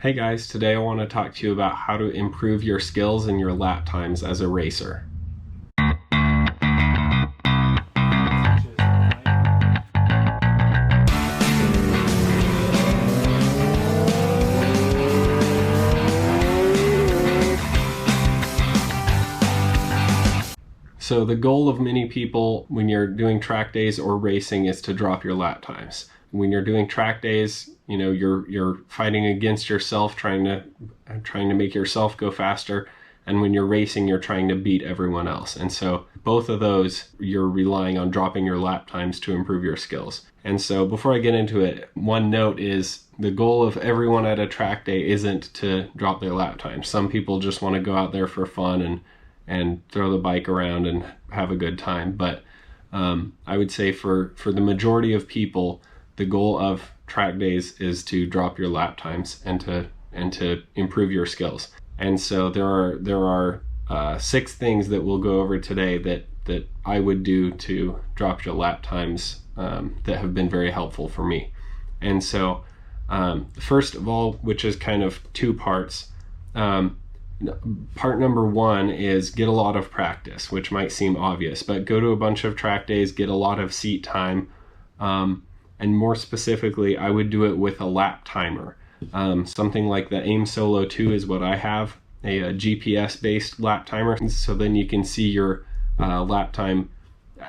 Hey guys, today I want to talk to you about how to improve your skills and your lap times as a racer. So the goal of many people when you're doing track days or racing is to drop your lap times. When you're doing track days, you're fighting against yourself, trying to make yourself go faster. And when you're racing, you're trying to beat everyone else. And so both of those, you're relying on dropping your lap times to improve your skills. And so before I get into it, one note is the goal of everyone at a track day isn't to drop their lap times. Some people just want to go out there for fun and throw the bike around and have a good time. But I would say for the majority of people, the goal of track days is to drop your lap times and to improve your skills. And so there are 6 things that we'll go over today that I would do to drop your lap times that have been very helpful for me. And so first of all, which is kind of 2 parts, part number 1 is get a lot of practice, which might seem obvious, but go to a bunch of track days, get a lot of seat time, and more specifically, I would do it with a lap timer. Something like the AIM Solo 2 is what I have, a GPS-based lap timer. So then you can see your lap time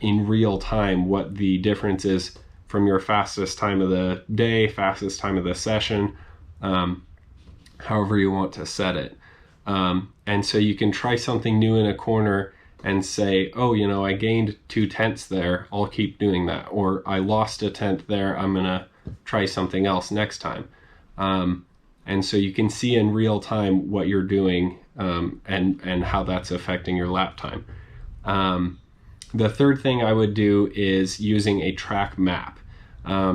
in real time, what the difference is from your fastest time of the day, fastest time of the session, however you want to set it. And so you can try something new in a corner and say, oh, I gained 2/10 there, I'll keep doing that. Or I lost a 1/10 there, I'm gonna try something else next time. And so you can see in real time what you're doing and how that's affecting your lap time. The third thing I would do is using a track map.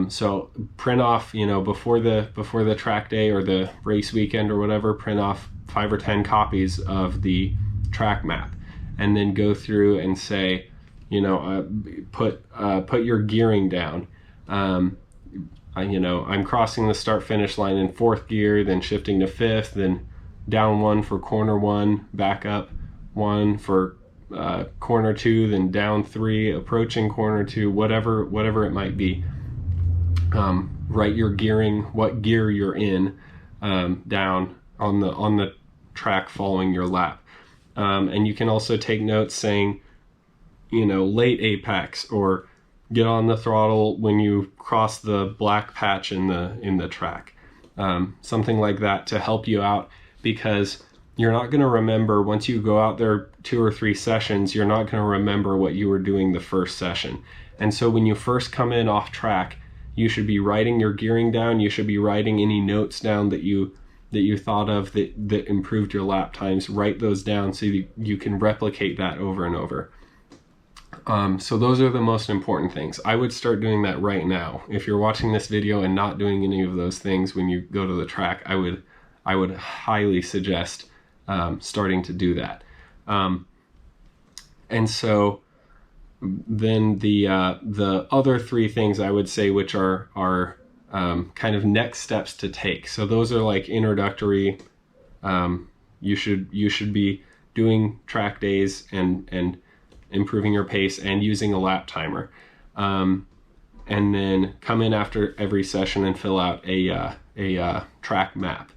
So print off, before the track day or the race weekend or whatever, print off 5 or 10 copies of the track map, and then go through and say, put your gearing down. I'm crossing the start finish line in 4th gear, then shifting to 5th, then down 1 for corner 1, back up 1 for corner 2, then down 3, approaching corner 2, whatever it might be. Write your gearing, what gear you're in, down on the track following your lap. And you can also take notes saying, late apex, or get on the throttle when you cross the black patch in the track. Something like that to help you out, because you're not going to remember, once you go out there 2 or 3 sessions, you're not going to remember what you were doing the first session. And so when you first come in off track, you should be writing your gearing down. You should be writing any notes down that you thought of that improved your lap times. Write those down so you can replicate that over and over. So those are the most important things. I would start doing that right now. If you're watching this video and not doing any of those things when you go to the track, I would highly suggest starting to do that. And so then the other 3 things I would say, which are kind of next steps to take. So those are like introductory. You should be doing track days and improving your pace and using a lap timer. And then come in after every session and fill out a track map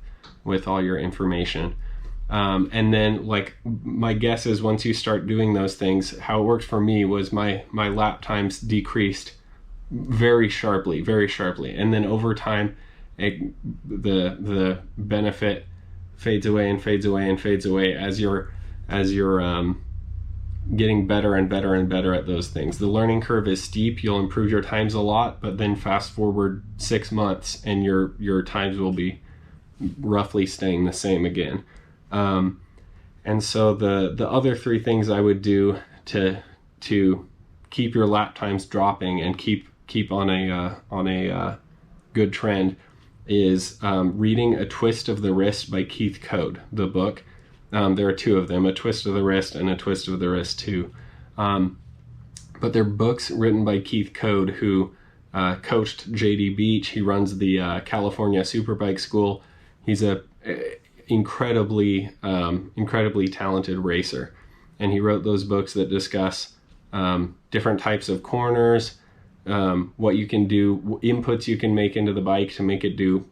with all your information. And then, like, my guess is once you start doing those things, how it worked for me was my lap times decreased very sharply. And then over time, the benefit fades away as you're getting better and better at those things. The learning curve is steep. You'll improve your times a lot, but then fast forward 6 months and your times will be roughly staying the same again. And so the other 3 things I would do to keep your lap times dropping and keep on a good trend is reading A Twist of the Wrist by Keith Code, the book. There are 2 of them, A Twist of the Wrist and A Twist of the Wrist 2. But they're books written by Keith Code, who coached JD Beach. He runs the California Superbike School. He's a incredibly talented racer, and he wrote those books that discuss different types of corners, what you can do, inputs you can make into the bike to make it do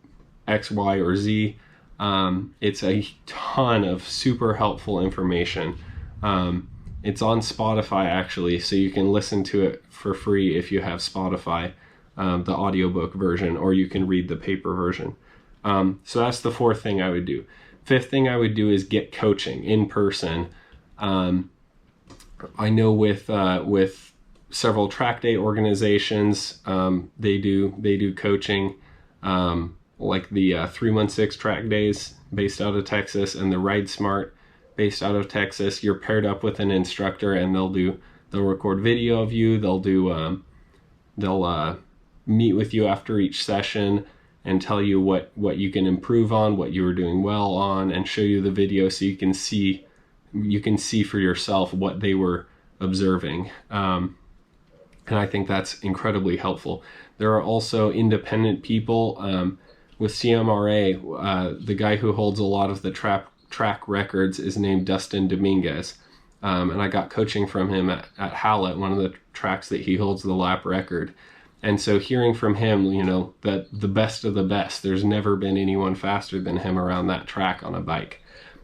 X, Y, or Z. It's a ton of super helpful information. It's on Spotify actually, so you can listen to it for free if you have Spotify, the audiobook version, or you can read the paper version. So that's the fourth thing I would do. Fifth thing I would do is get coaching in person. I know with several track day organizations, they do coaching, like the 316 track days based out of Texas and the Ride Smart based out of Texas. You're paired up with an instructor, and they'll record video of you. They'll meet with you after each session and tell you what you can improve on, what you were doing well on, and show you the video so you can see for yourself what they were observing. And I think that's incredibly helpful. There are also independent people with CMRA. The guy who holds a lot of the track records is named Dustin Dominguez. And I got coaching from him at Hallett, one of the tracks that he holds the lap record. And so hearing from him, that the best of the best, there's never been anyone faster than him around that track on a bike.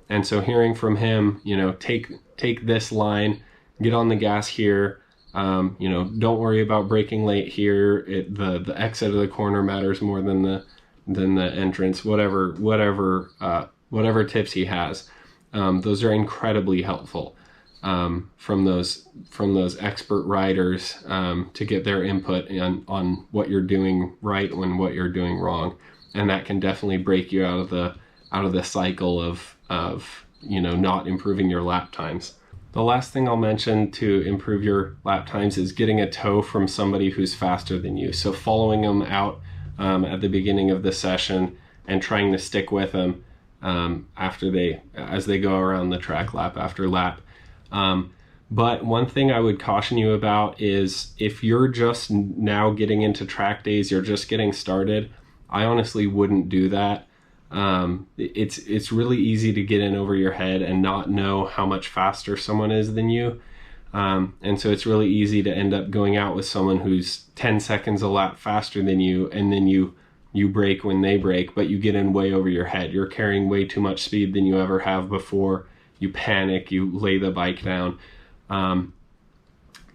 And so hearing from him, take this line, get on the gas here, don't worry about braking late here. The exit of the corner matters more than the entrance, whatever tips he has. Those are incredibly helpful. From those expert riders, to get their input on what you're doing right and what you're doing wrong, and that can definitely break you out of the cycle of not improving your lap times. The last thing I'll mention to improve your lap times is getting a tow from somebody who's faster than you. So following them out at the beginning of the session and trying to stick with them as they go around the track lap after lap. But one thing I would caution you about is if you're just now getting into track days, you're just getting started, I honestly wouldn't do that. It's really easy to get in over your head and not know how much faster someone is than you. And so it's really easy to end up going out with someone who's 10 seconds a lap faster than you, and then you brake when they brake, but you get in way over your head. You're carrying way too much speed than you ever have before. You panic, you lay the bike down.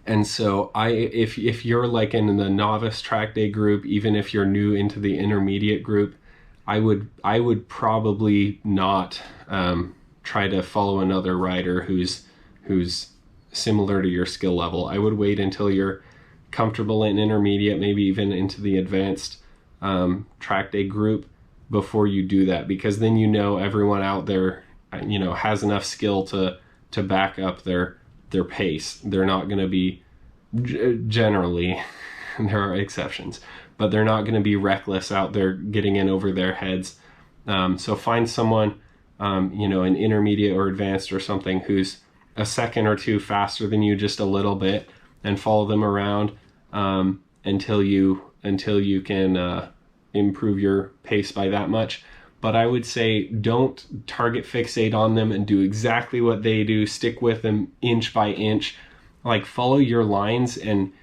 And so if you're like in the novice track day group, even if you're new into the intermediate group, I would probably not try to follow another rider who's similar to your skill level. I would wait until you're comfortable in intermediate, maybe even into the advanced track day group before you do that, because then everyone out there has enough skill to back up their pace. They're not going to be, generally, there are exceptions, but they're not going to be reckless out there getting in over their heads. So find someone, an intermediate or advanced or something who's a second or two faster than you, just a little bit, and follow them around until you can improve your pace by that much. But I would say don't target fixate on them and do exactly what they do. Stick with them inch by inch. Like, follow your lines and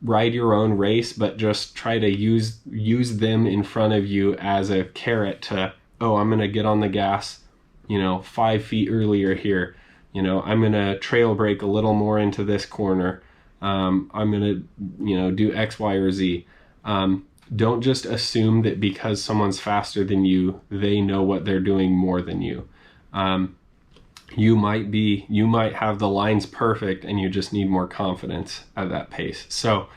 ride your own race, but just try to use them in front of you as a carrot to, I'm going to get on the gas, 5 feet earlier here. I'm going to trail brake a little more into this corner. I'm going to, do X, Y, or Z. Don't just assume that because someone's faster than you, they know what they're doing more than you. You might have the lines perfect and you just need more confidence at that pace. So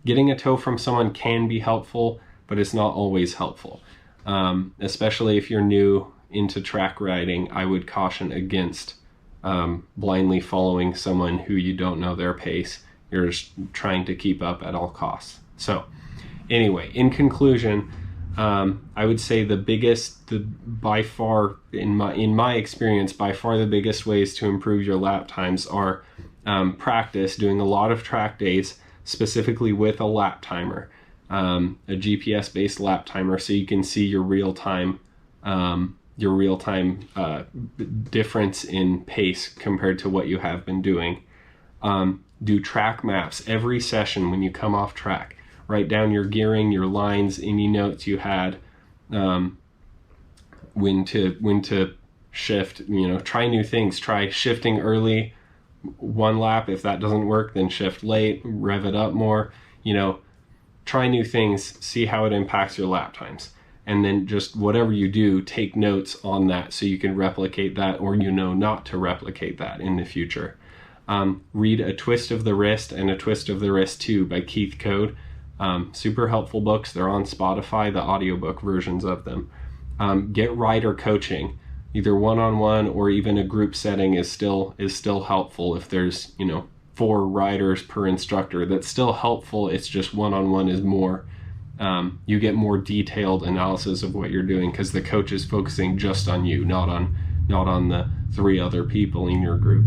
getting a tow from someone can be helpful, but it's not always helpful. Especially if you're new into track riding, I would caution against blindly following someone who you don't know their pace. You're just trying to keep up at all costs. So anyway, in conclusion, I would say by far, in my experience, by far the biggest ways to improve your lap times are practice, doing a lot of track days, specifically with a lap timer. a GPS based lap timer so you can see your real time difference in pace compared to what you have been doing. Do track maps every session when you come off track. Write down your gearing, your lines, any notes you had, when to shift. Try new things. Try shifting early one lap. If that doesn't work, then shift late, rev it up more. Try new things, see how it impacts your lap times. And then just whatever you do, take notes on that so you can replicate that, or not to replicate that in the future. Read A Twist of the Wrist and A Twist of the Wrist 2 by Keith Code. Super helpful books. They're on Spotify, the audiobook versions of them. Get rider coaching, either one-on-one or even a group setting is still helpful. If there's 4 riders per instructor, that's still helpful. It's just one-on-one is more. You get more detailed analysis of what you're doing because the coach is focusing just on you, not on the 3 other people in your group.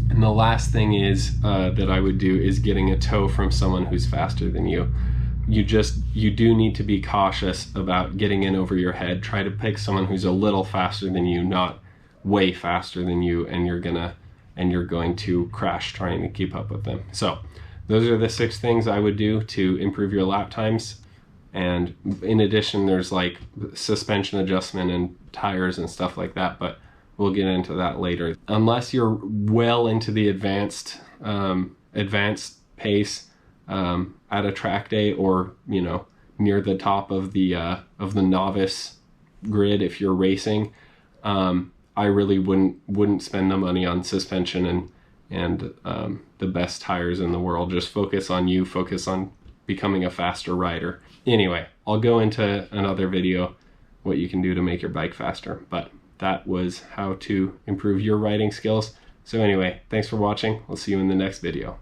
And the last thing is that I would do is getting a tow from someone who's faster than you. You do need to be cautious about getting in over your head. Try to pick someone who's a little faster than you, not way faster than you, and you're going to crash trying to keep up with them. So those are the 6 things I would do to improve your lap times. And in addition, there's like suspension adjustment and tires and stuff like that, but we'll get into that later. Unless you're well into the advanced pace at a track day, or near the top of the novice grid if you're racing, I really wouldn't spend the money on suspension and the best tires in the world. Just focus on you, focus on becoming a faster rider. Anyway, I'll go into another video what you can do to make your bike faster, but that was how to improve your riding skills. So anyway, thanks for watching. We'll see you in the next video.